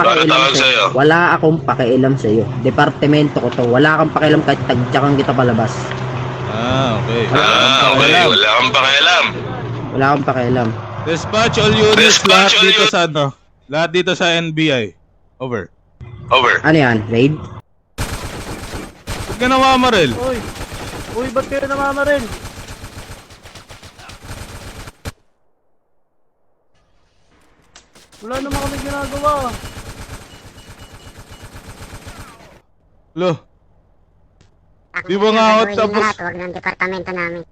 pakialam sa'yo. Wala akong pakialam sa'yo. Departamento ko to. Wala kang pakialam kahit tagtsakan kita palabas. Okay. Okay. Wala kang pakialam. Wala akong pakialam. Dispatch all units, lahat dito sa ano? Lahat dito sa NBI. Over. Ano yan? Raid? Ba't ka namamaril? Uy, ba't kayo namamaril? Wala naman kami ginagawa. Lo. Di ba nga ako tapos? Huwag ng departamento namin.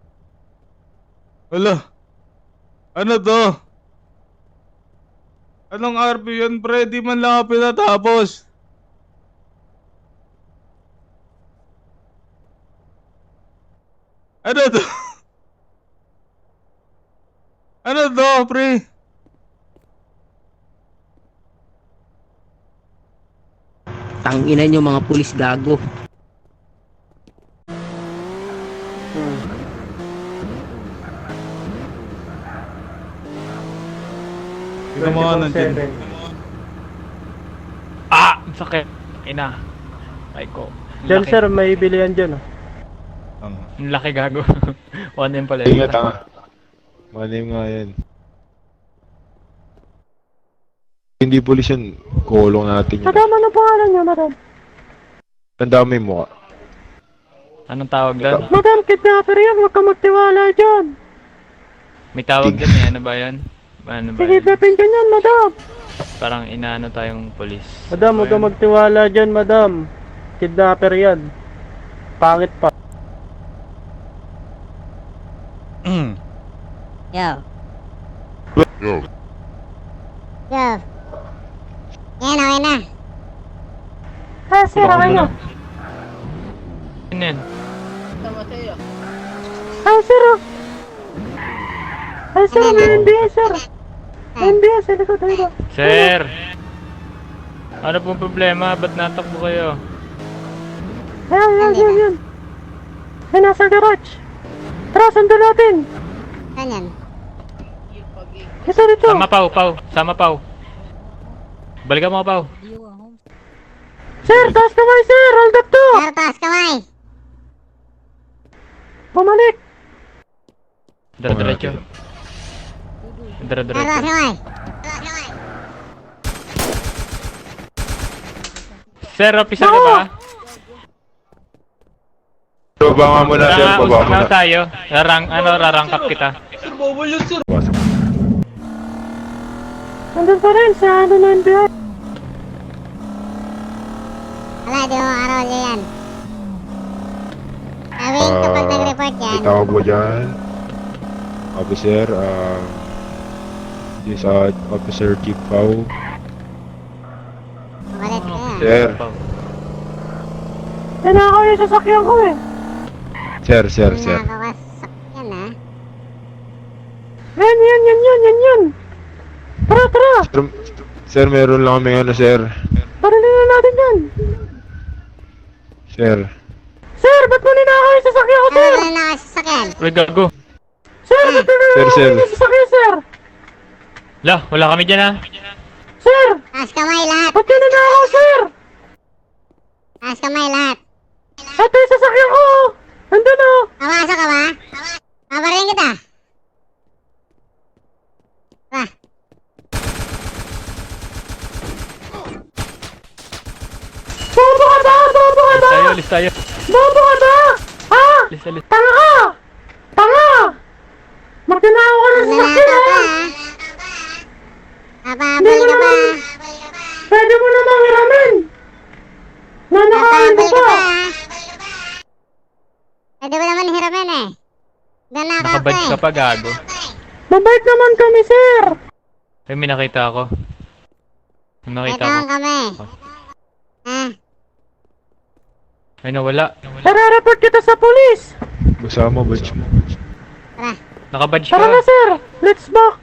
Wala. Ano to? Anong RP yun, pre? Di man lang ako pinatapos. Ano to? Ano to, pre? Tanginan nyo mga pulis gago. Ito mo nga nandiyan. Ang sakit. Ina. Ay ko. Diyan sir, may bilihan dyan. Ang Ang laki gago. 1M pala. Ingat ha. Manim nga yan. Hindi pulis yan, kulong natin yun. Madam, ano pangalan niya, madam? Tanda mo yung mukha. Anong tawag doon? Madam, kidnapper yan, huwag ka magtiwala dyan. May tawag doon eh. Ano ba yan? Ano ba Sige, yan? pepin ka yan, madam. Parang inaano tayong polis. Madam, huwag ka magtiwala dyan, madam. Kidnapper yan. Pangit pa. Yo. Yan, okay na. Sir, okay na. Ano yan? Sir. Sir, may NBS, sir. NBS, likod. Sir! Ano pong problema? Ba't natakbo kayo? Yan. Ay, nasa garage. Tara, sundan natin. Saan yan? Ito dito. Sama Pau. Balikan mo, Pau. Sir, taas kamay, sir. Hold up to. Sir, taas kamay. Bumalik. Diretso. Sir, taas kamay. Sir, officer ka ba? Baba nga muna, sir. Baba Usap muna. na tayo. Rarangkap kita. Nandun pa rin sa ano na NBI. Wala, di mo makarolyo yan. Gawin kapag nag-report yan. Itawag mo dyan. Officer, this Officer Chief Pau. Umalit ka yan. Sir. Tinakaw yung sasakyan ko eh. Sir. Nakakawasak yan, ha? Yan. Tara. Sir, meron lang kami ano, sir. Parilin na natin yan. Sir. Sir, ba't mo ninakaw yung sasakyan ko, sir? Ano na nakasasakyan? Uy, gago. Sir, ba't mo ninakaw Sir. yung sasakyan, sir? La, wala kami dyan ha. Sir, Taas kamay lahat. ba't mo ninakaw, sir? Taas kamay lahat. Ito yung sasakyan ko. Andun o. Kamasok ka ba? Paparin kita. Tara. Bobo ka ba? Alis tayo. Bobo ka ba? Ha? Alis. Tanga ka! Tanga! Magtinakaw ka ng Nanakaw sasakyan, ka, ha? ha? Papapal ka pa. Pwede mo namang hiramin. Nanakawan Papapal ka ka ba? pa, ha? Pwede mo naman hiramin, eh. Nanakaw ka, Nakabadge eh. ka pa, gago. Mabait naman kami, sir. Ay, may nakita ako. May nakita Ito ako. kami. Ha? Ay, nawala. Tara-report kita sa polis. Basa mo, batch mo. Tara. Nakabadge Tara na, ka. sir. Let's back.